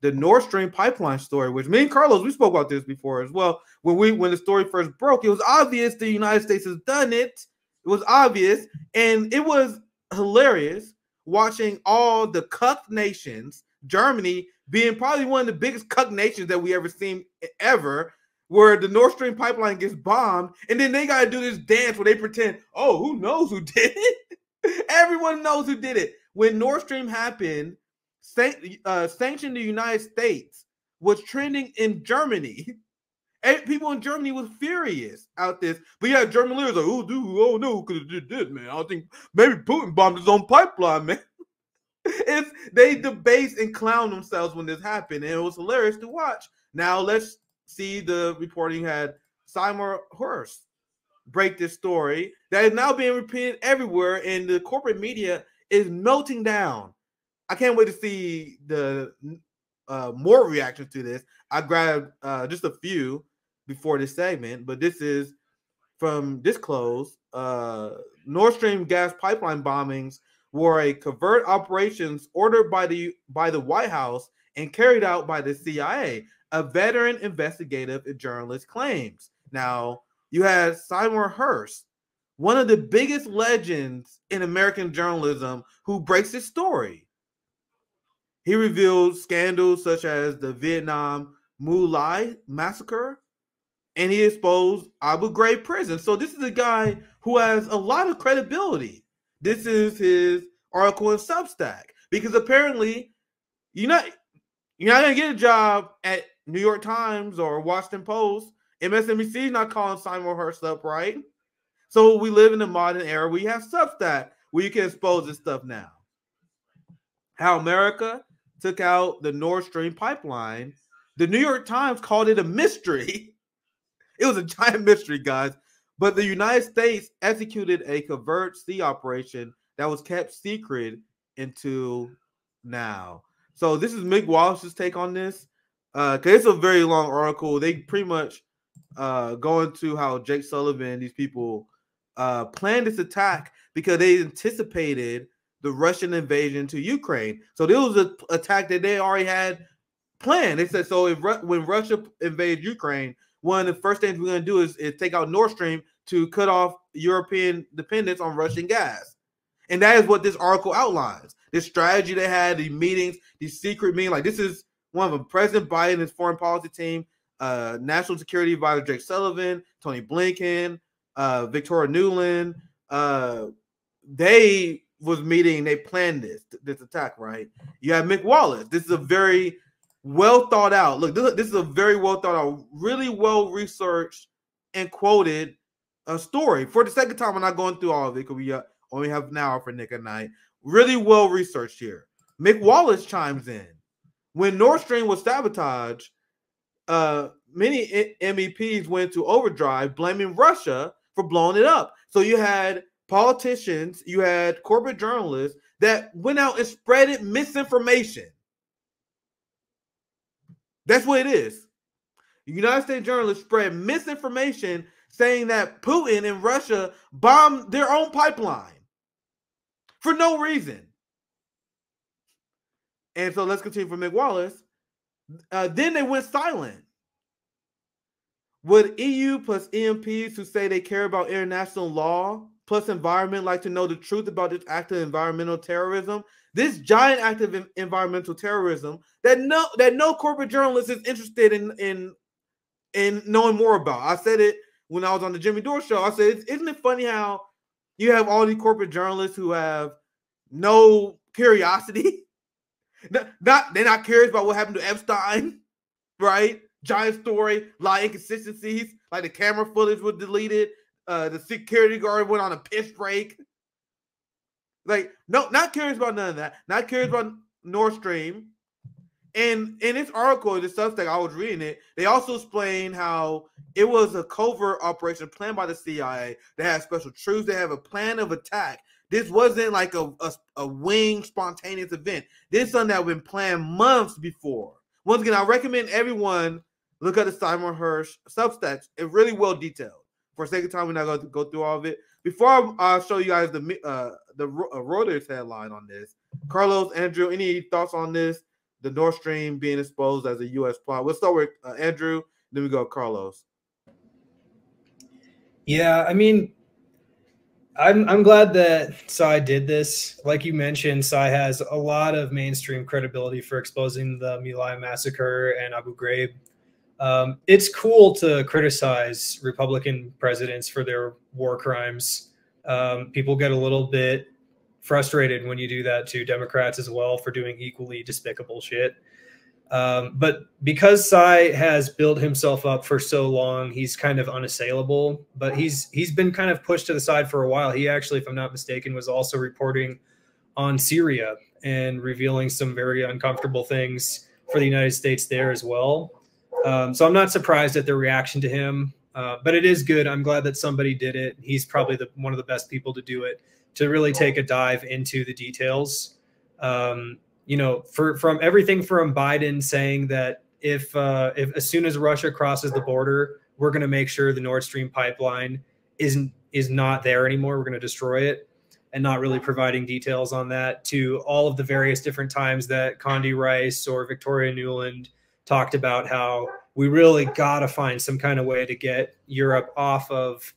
the Nord Stream pipeline story, which me and Carlos, we spoke about this before as well. When the story first broke, it was obvious the United States has done it. It was obvious, and it was hilarious watching all the cuck nations, Germany being probably one of the biggest cuck nations that we ever seen ever, where the Nord Stream pipeline gets bombed, and then they got to do this dance where they pretend, oh, who knows who did it? Everyone knows who did it. When Nord Stream happened, sanctioned the United States was trending in Germany. And people in Germany was furious out this. But yeah, German leaders like, oh, dude, oh no, because it did, man. I think maybe Putin bombed his own pipeline, man. They debase and clown themselves when this happened, and it was hilarious to watch. Now let's see the reporting had Seymour Hersh break this story that is now being repeated everywhere, and the corporate media is melting down. I can't wait to see the more reactions to this. I grabbed just a few before this segment, but this is from Disclose. Nord Stream gas pipeline bombings were a covert operations ordered by the White House and carried out by the CIA, a veteran investigative journalist claims. Now, you had Seymour Hersh, one of the biggest legends in American journalism, who breaks his story. He revealed scandals such as the Vietnam My Lai massacre, and he exposed Abu Ghraib prison. So this is a guy who has a lot of credibility. This is his article in Substack, because apparently you're not gonna get a job at New York Times or Washington Post. MSNBC is not calling Seymour Hersh up, right? So we live in a modern era where you have Substack where you can expose this stuff now. How America took out the Nord Stream pipeline. The New York Times called it a mystery. It was a giant mystery, guys. But the United States executed a covert sea operation that was kept secret until now. So this is Mick Wallace's take on this. Because it's a very long article. They pretty much go into how Jake Sullivan, these people, planned this attack because they anticipated the Russian invasion to Ukraine. So there was an attack that they already had planned. They said, so when Russia invades Ukraine, one of the first things we're going to do is take out Nord Stream to cut off European dependence on Russian gas. And that is what this article outlines. This strategy they had, these meetings, these secret meetings. Like, this is one of them. President Biden, his foreign policy team, National Security Advisor Jake Sullivan, Tony Blinken, Victoria Nuland, they was meeting, they planned this attack, right? You have Mick Wallace. This is a very well thought out. Look, this is a very well thought out, really well researched and quoted story. For the second time, I'm not going through all of it because we only have an hour for Nick at Night. Really well researched here. Mick Wallace chimes in. When Nord Stream was sabotaged, many MEPs went to overdrive, blaming Russia for blowing it up. So you had politicians, you had corporate journalists that went out and spreaded misinformation. That's what it is. United States journalists spread misinformation saying that Putin and Russia bombed their own pipeline for no reason. And so let's continue from Mick Wallace. Then they went silent. Would EU plus EMPs who say they care about international law plus environment like to know the truth about this act of environmental terrorism? This giant act of environmental terrorism that no corporate journalist is interested in knowing more about. I said it when I was on the Jimmy Dore show. I said, isn't it funny how you have all these corporate journalists who have no curiosity? They're not curious about what happened to Epstein, right? Giant story, a lot of inconsistencies, like the camera footage was deleted, the security guard went on a piss break. Like, no, not curious about none of that. Not curious about Nord Stream. And in this article, the Substack, I was reading it, they also explained how it was a covert operation planned by the CIA. They had special troops. They have a plan of attack. This wasn't like a wing spontaneous event. This is something that had been planned months before. Once again, I recommend everyone look at the Seymour Hersh Substacks. It's really well detailed. For a second time, we're not going to go through all of it. Before I show you guys the Reuters headline on this, Carlos, Andrew, any thoughts on this? the Nord Stream being exposed as a U.S. plot. We'll start with Andrew, then we go Carlos. Yeah, I mean, I'm glad that Psy did this. Like you mentioned, Psy has a lot of mainstream credibility for exposing the My Lai massacre and Abu Ghraib. It's cool to criticize Republican presidents for their war crimes. People get a little bit frustrated when you do that to Democrats as well for doing equally despicable shit. But because Psy has built himself up for so long, he's kind of unassailable. But he's been kind of pushed to the side for a while. He actually, if I'm not mistaken, was also reporting on Syria and revealing some very uncomfortable things for the United States there as well. So I'm not surprised at the reaction to him, but it is good. I'm glad that somebody did it. He's probably one of the best people to do it, to really take a dive into the details. You know, from everything from Biden saying that if as soon as Russia crosses the border, we're going to make sure the Nord Stream pipeline is not there anymore. We're going to destroy it, and not really providing details on that, to all of the various different times that Condi Rice or Victoria Nuland talked about how we really got to find some kind of way to get Europe off of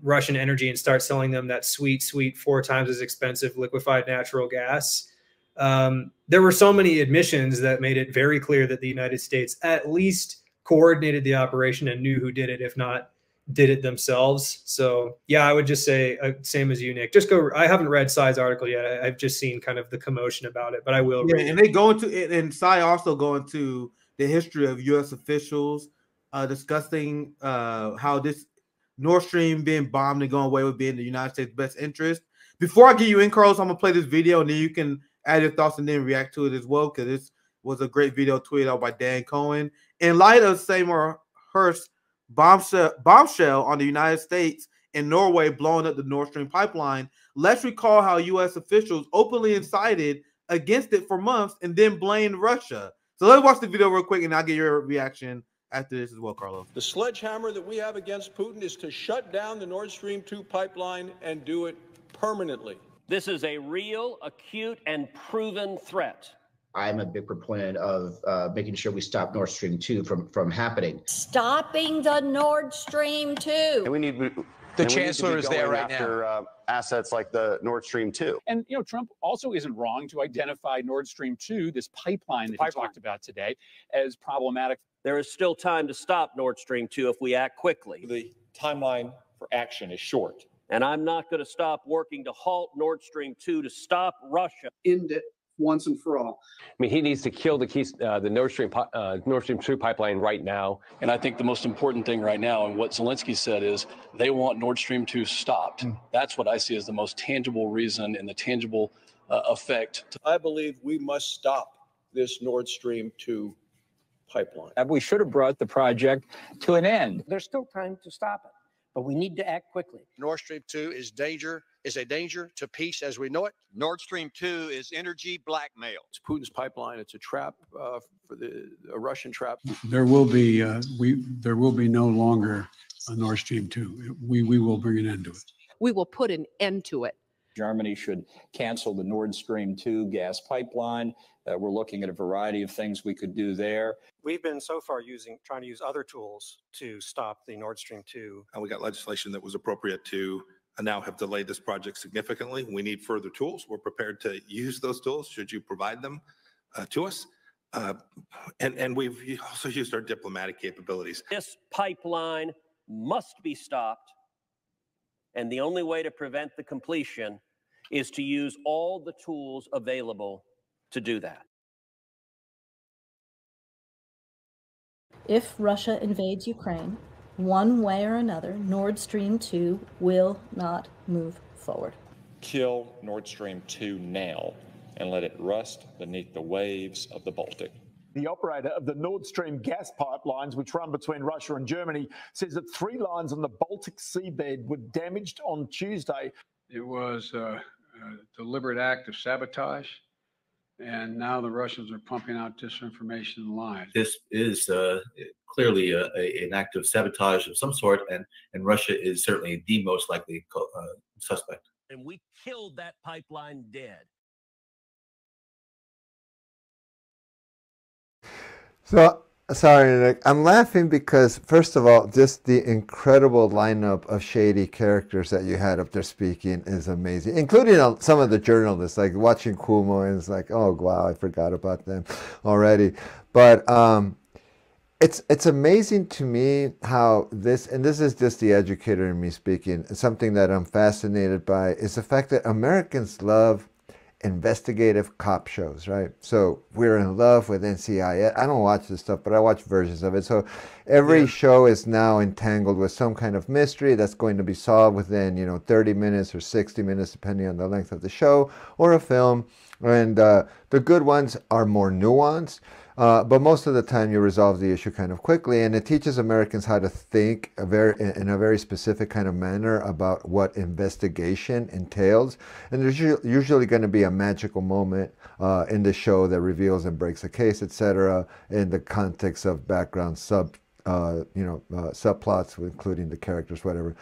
Russian energy and start selling them that sweet 4 times as expensive liquefied natural gas. There were so many admissions that made it very clear that the United States at least coordinated the operation and knew who did it, if not did it themselves. So yeah, I would just say same as you, Nick. Just go. I haven't read Psy's article yet. I've just seen kind of the commotion about it, but I will read it. And they go into it, and Psy also go into the history of U.S. officials discussing how this Nord Stream being bombed and going away would be in the United States' best interest. Before I get you in, Carlos, I'm gonna play this video, and then you can add your thoughts and then react to it as well, because this was a great video tweeted out by Dan Cohen. In light of Seymour Hersh's bombshell on the United States and Norway blowing up the Nord Stream pipeline, let's recall how U.S. officials openly incited against it for months and then blamed Russia. So let's watch the video real quick, and I'll get your reaction after this as well, Carlos. The sledgehammer that we have against Putin is to shut down the Nord Stream 2 pipeline and do it permanently. This is a real, acute, and proven threat. I'm a big proponent of making sure we stop Nord Stream 2 from happening. Stopping the Nord Stream 2. And we need the chancellor is there right now. Assets like the Nord Stream 2. And, you know, Trump also isn't wrong to identify Nord Stream 2, this pipeline that he talked about today, as problematic. There is still time to stop Nord Stream 2 if we act quickly. The timeline for action is short. And I'm not going to stop working to halt Nord Stream 2 to stop Russia. End it once and for all. I mean, he needs to kill the Nord Stream 2 pipeline right now. And I think the most important thing right now, and what Zelensky said, is they want Nord Stream 2 stopped. That's what I see as the most tangible reason and the tangible effect. I believe we must stop this Nord Stream 2 pipeline. We should have brought the project to an end. There's still time to stop it, but we need to act quickly. Nord Stream 2 is a danger to peace as we know it. Nord Stream 2 is energy blackmail. It's Putin's pipeline. It's a trap for a Russian trap. There will be no longer a Nord Stream 2. We will bring an end to it. We will put an end to it. Germany should cancel the Nord Stream 2 gas pipeline. We're looking at a variety of things we could do there. We've been so far trying to use other tools to stop the Nord Stream 2. And we got legislation that was appropriate to now have delayed this project significantly. We need further tools. We're prepared to use those tools should you provide them to us. And we've also used our diplomatic capabilities. This pipeline must be stopped. And the only way to prevent the completion is to use all the tools available to do that. If Russia invades Ukraine, one way or another, Nord Stream 2 will not move forward. Kill Nord Stream 2 now and let it rust beneath the waves of the Baltic. The operator of the Nord Stream gas pipelines, which run between Russia and Germany, says that 3 lines on the Baltic seabed were damaged on Tuesday. It was a deliberate act of sabotage, and now the Russians are pumping out disinformation and lies. This is clearly an act of sabotage of some sort, and Russia is certainly the most likely suspect. And we killed that pipeline dead. So sorry, Nick. I'm laughing because, first of all, just the incredible lineup of shady characters that you had up there speaking is amazing, including some of the journalists. Like watching Cuomo, and it's like, oh wow, I forgot about them already. But it's amazing to me how this, and this is just the educator in me speaking, something that I'm fascinated by is the fact that Americans love investigative cop shows, right? So we're in love with NCIS. I don't watch this stuff, but I watch versions of it. So every show is now entangled with some kind of mystery that's going to be solved within, 30 minutes or 60 minutes, depending on the length of the show or a film. And the good ones are more nuanced. But most of the time you resolve the issue kind of quickly, and it teaches Americans how to think in a very specific kind of manner about what investigation entails. And there's usually going to be a magical moment in the show that reveals and breaks a case, etc., in the context of background subplots, including the characters, whatever.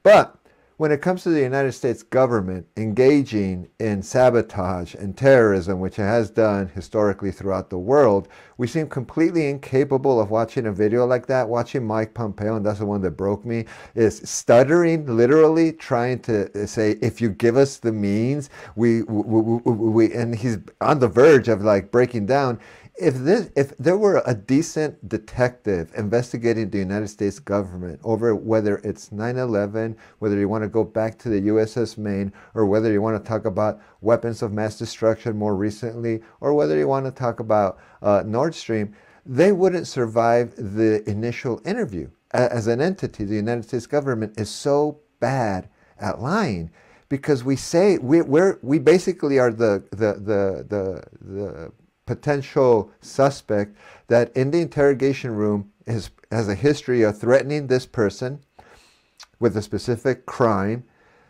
But when it comes to the United States government engaging in sabotage and terrorism, which it has done historically throughout the world, we seem completely incapable of watching a video like that. Watching Mike Pompeo, and that's the one that broke me, is stuttering, literally trying to say, if you give us the means, we and he's on the verge of like breaking down. If there were a decent detective investigating the United States government over whether it's 9/11, whether you want to go back to the USS Maine, or whether you want to talk about weapons of mass destruction more recently, or whether you want to talk about Nord Stream, they wouldn't survive the initial interview. As an entity, the United States government is so bad at lying, because we say we basically are the potential suspect that in the interrogation room has a history of threatening this person with a specific crime.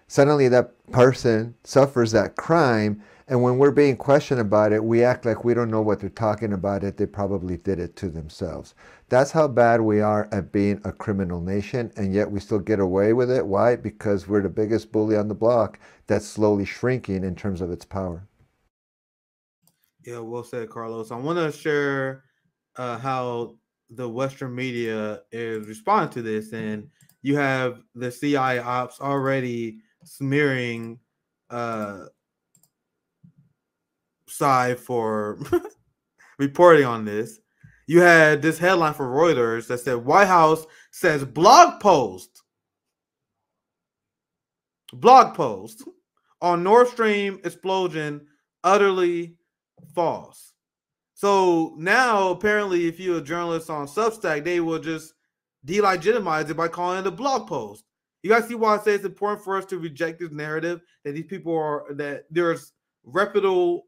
Suddenly that person suffers that crime, and when we're being questioned about it, we act like we don't know what they're talking about. They probably did it to themselves. That's how bad we are at being a criminal nation, and yet we still get away with it. Why? Because we're the biggest bully on the block that's slowly shrinking in terms of its power. Yeah, well said, Carlos. I want to share how the Western media is responding to this, and you have the CIA ops already smearing Psy for reporting on this. You had this headline for Reuters that said White House says blog post on Nord Stream explosion utterly false. So now apparently if you're a journalist on Substack, they will just delegitimize it by calling it a blog post. You guys see why I say it's important for us to reject this narrative that these people are, that there's reputable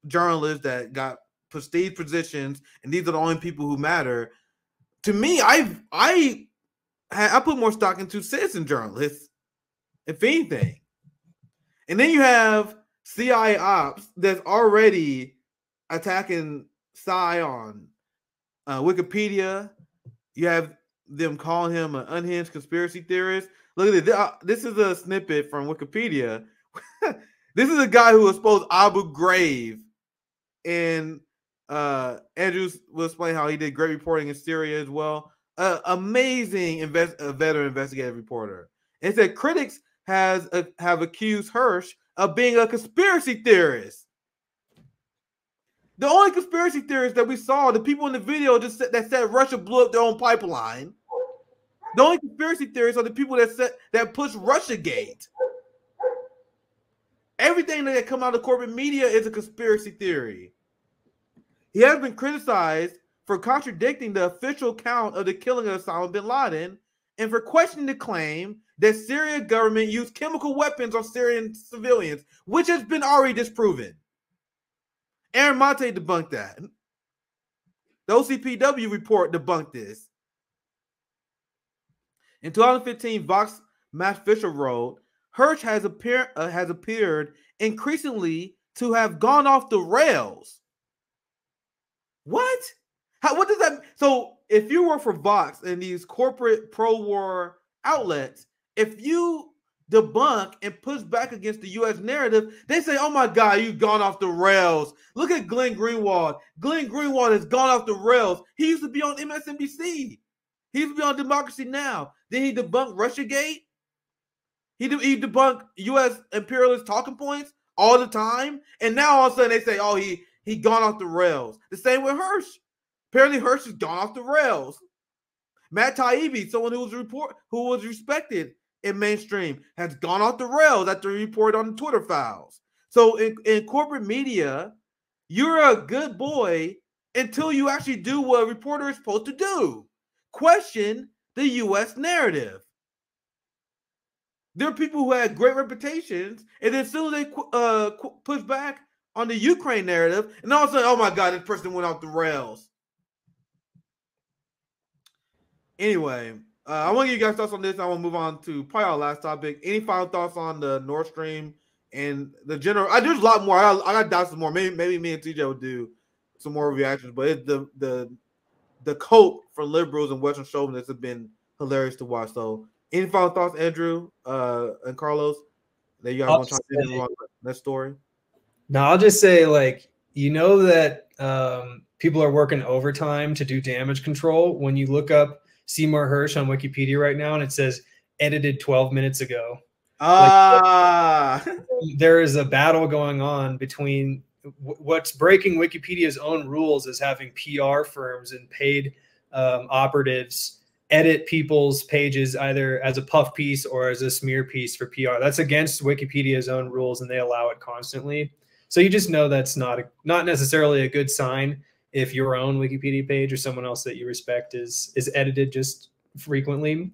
journalists that got prestige positions and these are the only people who matter. To me, I put more stock into citizen journalists, if anything. And then you have CIA ops that's already attacking Psy on Wikipedia. You have them calling him an unhinged conspiracy theorist. Look at this. This is a snippet from Wikipedia. This is a guy who exposed Abu Ghraib, and Andrew will explain how he did great reporting in Syria as well. Amazing veteran investigative reporter. And it said critics have accused Hersh of being a conspiracy theorist. The only conspiracy theorists that we saw, the people in the video that said Russia blew up their own pipeline. The only conspiracy theorists are the people that pushed Russiagate. Everything that come out of corporate media is a conspiracy theory. He has been criticized for contradicting the official account of the killing of Osama bin Laden and for questioning the claim that Syria government used chemical weapons on Syrian civilians, which has been already disproven. Aaron Monte debunked that. The OCPW report debunked this. In 2015, Vox Matt Fisher wrote, Hersh has appeared increasingly to have gone off the rails. What? What does that mean? So if you work for Vox and these corporate pro-war outlets, if you debunk and push back against the U.S. narrative, they say, oh my God, you've gone off the rails. Look at Glenn Greenwald. Glenn Greenwald has gone off the rails. He used to be on MSNBC. He used to be on Democracy Now! Then he debunked Russiagate. He debunked U.S. imperialist talking points all the time. And now all of a sudden they say, oh, he gone off the rails. The same with Hirsch. Apparently Hirsch has gone off the rails. Matt Taibbi, someone who was respected in mainstream, has gone off the rails after he reported on the Twitter files. So in corporate media, you're a good boy until you actually do what a reporter is supposed to do. Question the U.S. narrative. There are people who had great reputations, and then as soon as they push back on the Ukraine narrative, and all of a sudden, oh my God, this person went off the rails. Anyway, I want to give you guys thoughts on this. I want to move on to probably our last topic. Any final thoughts on the Nord Stream and the general? There's a lot more. I got doubts some more. Maybe me and TJ will do some more reactions, but it's the coat for liberals and Western chauvinists have been hilarious to watch. So, any final thoughts, Andrew and Carlos, that you guys want to try to do on that story? No, I'll just say, like, you know that people are working overtime to do damage control. When you look up Seymour Hersh on Wikipedia right now, and it says edited 12 minutes ago. Like, there is a battle going on between what's breaking Wikipedia's own rules is having PR firms and paid operatives edit people's pages either as a puff piece or as a smear piece for PR. That's against Wikipedia's own rules, and they allow it constantly. So you just know that's not necessarily a good sign if your own Wikipedia page or someone else that you respect is edited just frequently.